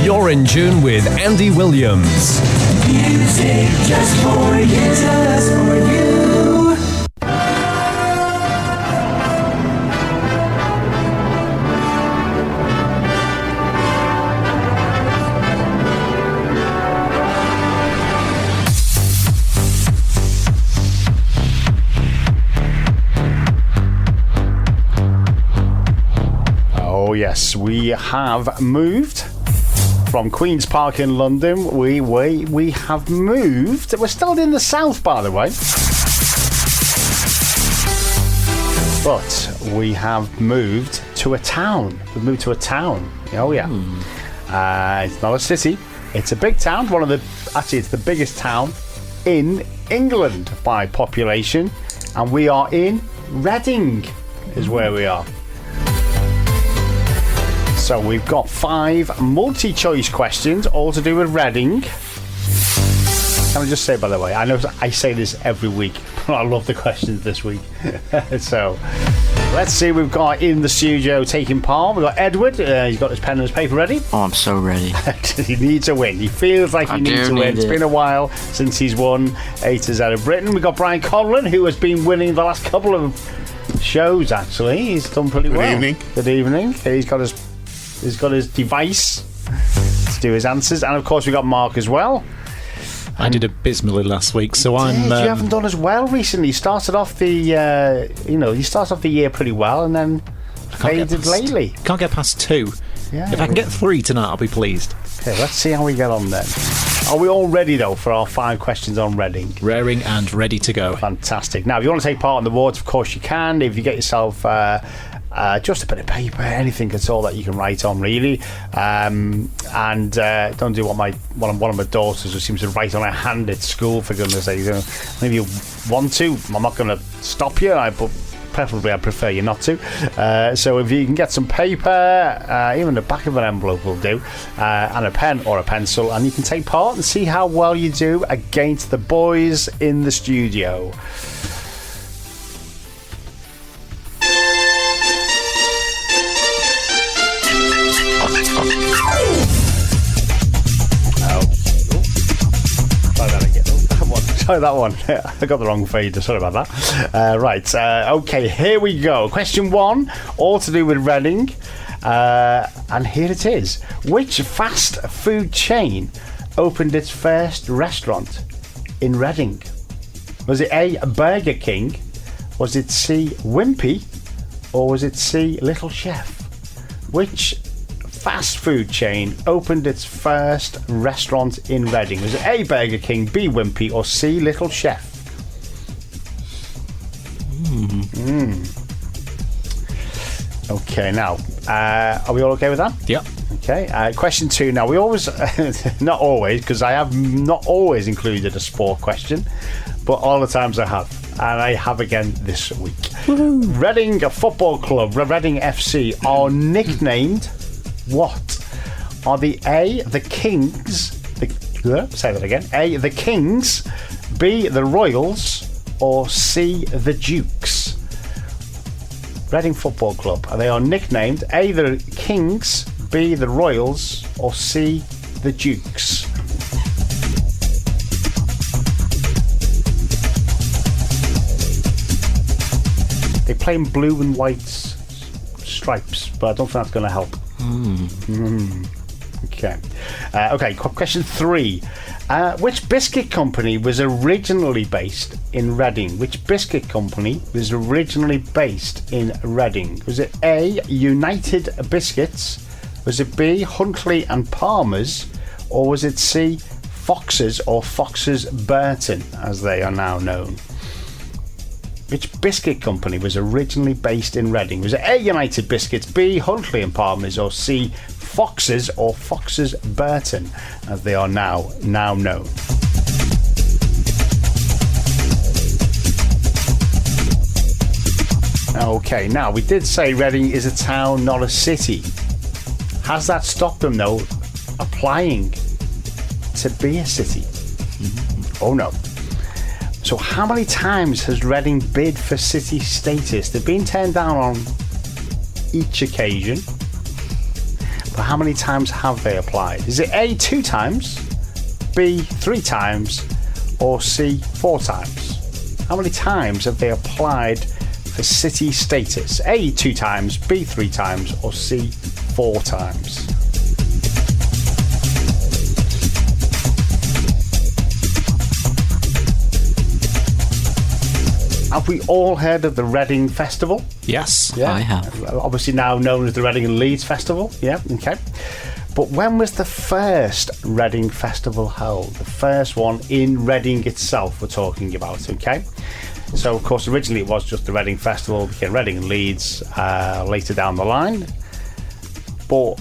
You're in tune with Andy Williams. Music just for you, just for you. Oh yes, we have moved from Queen's Park in London. We have moved. We're still in the south, by the way, but we have moved to a town. We've moved to a town. Oh yeah. It's not a city. It's a big town. It's the biggest town in England by population, and we are in Reading. Is where we are. So we've got 5 multi-choice questions, all to do with Reading. Can I just say, by the way, I know I say this every week, but I love the questions this week. So let's see, we've got in the studio taking part. We've got Edward. He's got his pen and his paper ready. Oh, I'm so ready. He needs a win. He feels like he needs to win. It's been a while since he's won A to Z of Britain. We've got Brian Conlon, who has been winning the last couple of shows, actually. He's done pretty well. Good evening. Good evening. He's got his device to do his answers, and of course we got Mark as well. I did abysmally last week, so You I'm. you haven't done as well recently. You started off the year pretty well, and then faded lately. Can't get past 2. Yeah. If I can get 3 tonight, I'll be pleased. Okay, let's see how we get on then. Are we all ready though for our 5 questions on Reading? Raring and ready to go. Fantastic. Now, if you want to take part in the awards, of course you can. If you get yourself just a bit of paper, anything at all that you can write on, really, and don't do what one of my daughters who seems to write on her hand at school, for goodness sake. Maybe you want to. I'm not going to stop you, but preferably I prefer you not to. So if you can get some paper, even the back of an envelope will do, and a pen or a pencil, and you can take part and see how well you do against the boys in the studio. Try that one. I got the wrong fader. Sorry about that. Right. Okay, here we go. Question 1, all to do with Reading. And here it is. Which fast food chain opened its first restaurant in Reading? Was it A, Burger King? Was it C, Wimpy? Or was it C, Little Chef? Which fast food chain opened its first restaurant in Reading? Was it A, Burger King, B, Wimpy, or C, Little Chef? Okay, now, are we all okay with that? Yep. Okay, question 2. Now, we always, not always, because I have not always included a sport question, but all the times I have. And I have again this week. Woo-hoo. Reading Football Club, Reading FC, are nicknamed what? Are the A, the Kings, say that again, A, the Kings, B, the Royals, or C, the Dukes? Reading Football Club, they are nicknamed A, the Kings, B, the Royals, or C, the Dukes? They play in blue and white stripes, but I don't think that's going to help. Okay. Okay, question 3. Which biscuit company was originally based in Reading? Which biscuit company was originally based in Reading? Was it A, United Biscuits? Was it B, Huntley and Palmer's? Or was it C, Foxes or Foxes Burton, as they are now known? Which biscuit company was originally based in Reading? Was it A, United Biscuits, B, Huntley and Palmer's, or C, Foxes or Foxes Burton, as they are now known? Okay, now we did say Reading is a town, not a city. Has that stopped them, though, applying to be a city? Oh no. So how many times has Reading bid for city status? They've been turned down on each occasion. but how many times have they applied? Is it A, 2 times, B, 3 times, or C, 4 times? How many times have they applied for city status? A, 2 times, B, 3 times, or C, 4 times? Have we all heard of the Reading Festival? Yes. Yeah. I have. Obviously now known as the Reading and Leeds Festival. Yeah, okay. But when was the first Reading Festival held? The first one in Reading itself we're talking about, okay? So, of course, originally it was just the Reading Festival, became Reading and Leeds later down the line. But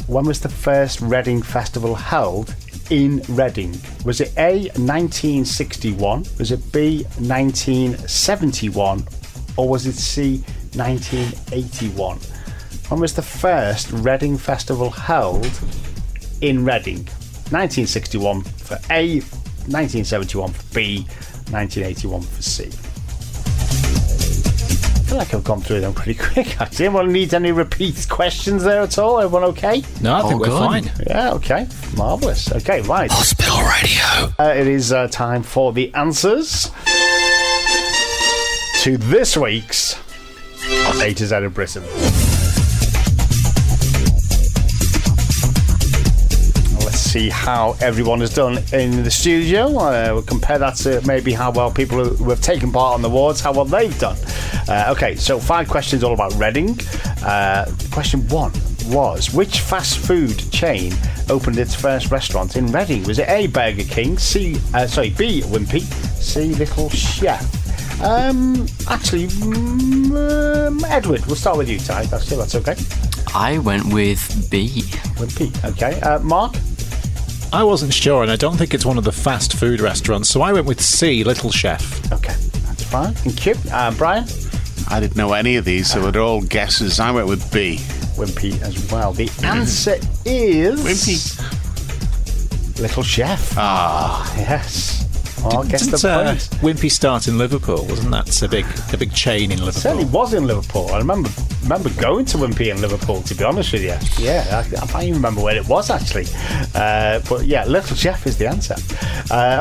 when was the first Reading Festival held in Reading? Was it A, 1961? Was it B, 1971? Or was it C, 1981? When was the first Reading Festival held in Reading? 1961 for A, 1971 for B, 1981 for C. I feel like I've gone through them pretty quick, actually. Anyone need any repeat questions there at all? Everyone okay? No, I think All we're good. fine. Yeah, okay. Marvellous. Okay, right. Hospital Radio. It is time for the answers to this week's A to Z of Britain. Let's see how everyone has done in the studio. We'll compare that to maybe how well people who have taken part on the awards, how well they've done. Okay, so 5 questions all about Reading. Question 1 was, which fast food chain opened its first restaurant in Reading? Was it A, Burger King, B, Wimpy, C, Little Chef? Edward, we'll start with you, Ty. That's okay. I went with B. Wimpy, okay. Mark? I wasn't sure, and I don't think it's one of the fast food restaurants, so I went with C, Little Chef. Okay, that's fine. Thank you. Brian? I didn't know any of these, so they're all guesses. I went with B. Wimpy as well. The answer is... Wimpy. Little Chef. Yes. Well, I guess the Didn't point. Wimpy start in Liverpool? Wasn't that a big chain in Liverpool? Certainly was in Liverpool. I remember going to Wimpy in Liverpool, to be honest with you. Yeah, I can't even remember where it was, actually. But yeah, Little Chef is the answer.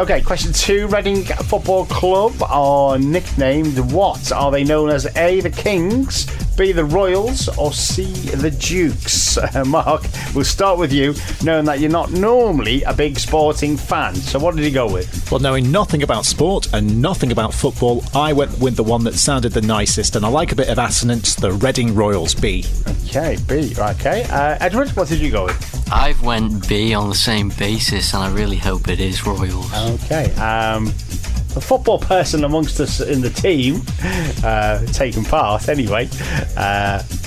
Okay, question 2. Reading Football Club are nicknamed what? Are they known as A, the Kings, B, the Royals, or C, the Dukes? Mark, we'll start with you, knowing that you're not normally a big sporting fan. So what did you go with? Well, knowing nothing about sport and nothing about football, I went with the one that sounded the nicest, and I like a bit of assonance, the Reading Royals, B. Okay, B. Okay. Edward, what did you go with? I went B on the same basis, and I really hope it is Royals. Okay. A football person amongst us in the team, taking part anyway,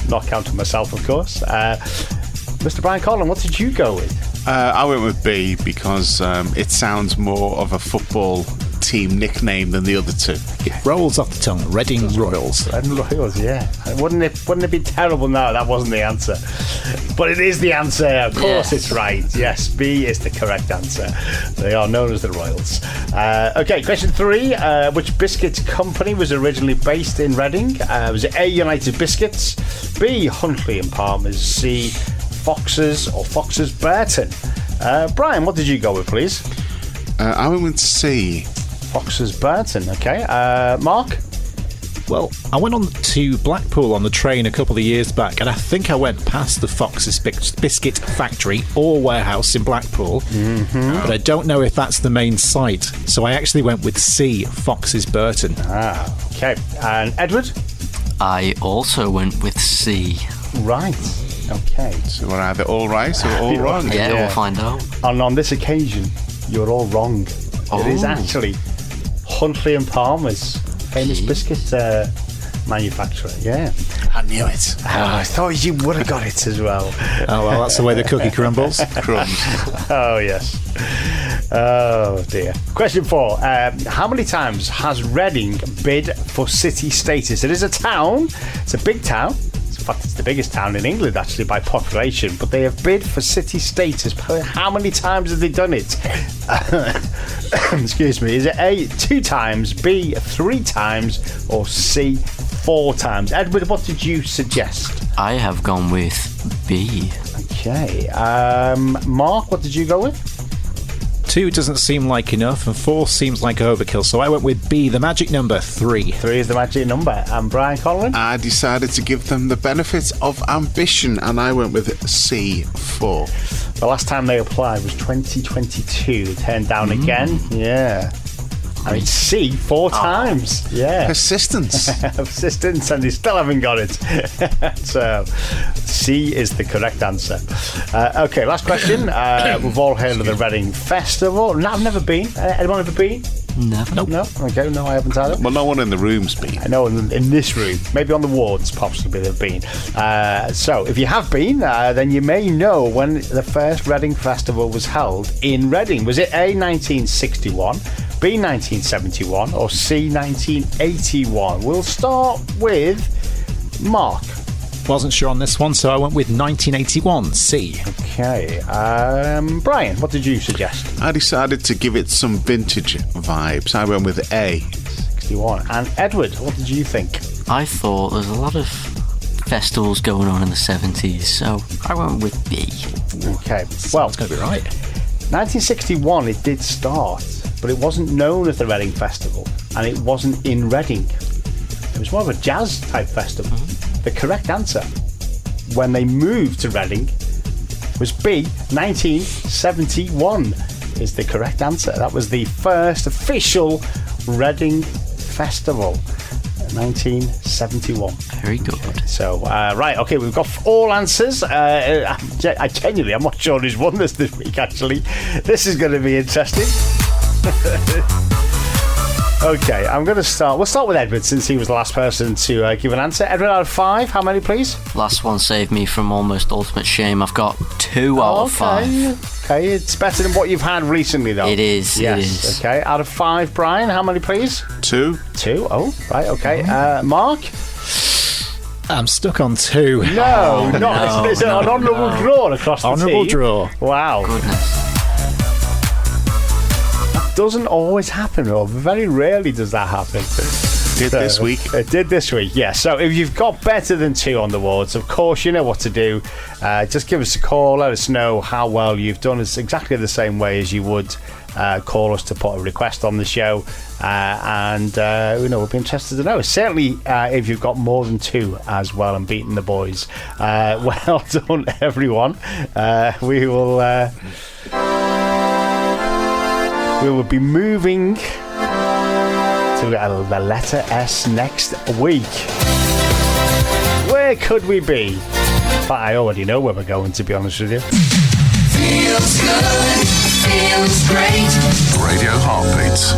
not counting myself, of course. Mr. Brian Collin, what did you go with? I went with B because it sounds more of a football team nickname than the other two. It rolls off the tongue, Reading Royals. Reading Royals, yeah. Wouldn't it be terrible now that wasn't the answer? But it is the answer. Of course, Yes. it's right. Yes, B is the correct answer. They are known as the Royals. Okay, question 3. Which biscuit company was originally based in Reading? Was it A, United Biscuits, B, Huntley and Palmer's, C, Fox's, or Fox's Burton? Brian, what did you go with, please? I went with C. Fox's Burton, okay. Mark? Well, I went on to Blackpool on the train a couple of years back, and I think I went past the Fox's Biscuit Factory or warehouse in Blackpool, but I don't know if that's the main site, so I actually went with C, Fox's Burton. Okay. And Edward? I also went with C. Right. Okay. So we're either all right or all You're wrong. Yeah, Yeah. we'll find out. And on this occasion, you're all wrong. It is Oh. actually Huntley and Palmer's, famous Gee. biscuit manufacturer. Yeah. I knew it. I thought you would have got it as well. Oh, well, that's the way the cookie crumbles. Crumbs. Oh, yes. Oh, dear. Question 4. How many times has Reading bid for city status? It is a town. It's a big town. In fact, it's the biggest town in England, actually, by population. But they have bid for city status. How many times have they done it? Excuse me. Is it A, 2 times, B, 3 times, or C, 4 times? Edward, what did you suggest? I have gone with B. Okay. Mark, what did you go with? 2 doesn't seem like enough, and 4 seems like overkill, so I went with B, the magic number 3. 3 is the magic number. And Brian Conlon? I decided to give them the benefit of ambition, and I went with C, 4. The last time they applied was 2022. They turned down again. Yeah. I mean, C 4 times. Yeah. Persistence. Persistence, and they still haven't got it. So, C is the correct answer. Okay, last question. We've all heard of the Reading Festival. No, I've never been. Anyone ever been? Never. Nope. No? Okay, no, I haven't either. Well, no one in the room's been. I know in this room, maybe on the wards, possibly they've been. So, if you have been, then you may know when the first Reading Festival was held in Reading. Was it A, 1961, B, 1971, or C, 1981? We'll start with Mark. Wasn't sure on this one, so I went with 1981, C. Okay. Brian, what did you suggest? I decided to give it some vintage vibes. I went with A. 61. And Edward, what did you think? I thought there's a lot of festivals going on in the 70s, so I went with B. Okay. Well, It's going to be right. 1961, it did start, but it wasn't known as the Reading Festival, and it wasn't in Reading. It was more of a jazz type festival. The correct answer, when they moved to Reading, was B, 1971 is the correct answer. That was the first official Reading Festival, 1971. Very good. So, right, okay, we've got all answers. I'm not sure who's won this week, actually. This is going to be interesting. Okay, I'm going to start. We'll start with Edward, since he was the last person to give an answer. Edward, out of 5, how many, please? Last one saved me from almost ultimate shame. I've got 2 out of 5. Okay, it's better than what you've had recently, though. It is, Yes. it is. Okay, out of 5, Brian, how many, please? 2. 2. Oh, right, okay. Mark? I'm stuck on 2. No, not. It's an honourable draw across the Honourable team. draw. Wow. Goodness. Doesn't always happen, or very rarely does that happen. Did this week. It did this week, yes. So if you've got better than 2 on the wards, of course you know what to do. Just give us a call, let us know how well you've done. It's exactly the same way as you would call us to put a request on the show. And we'll be interested to know. Certainly if you've got more than 2 as well and beaten the boys. Well done, everyone. We will be moving to the letter S next week. Where could we be? But I already know where we're going, to be honest with you. Feels good, feels great. Radio Heartbeats.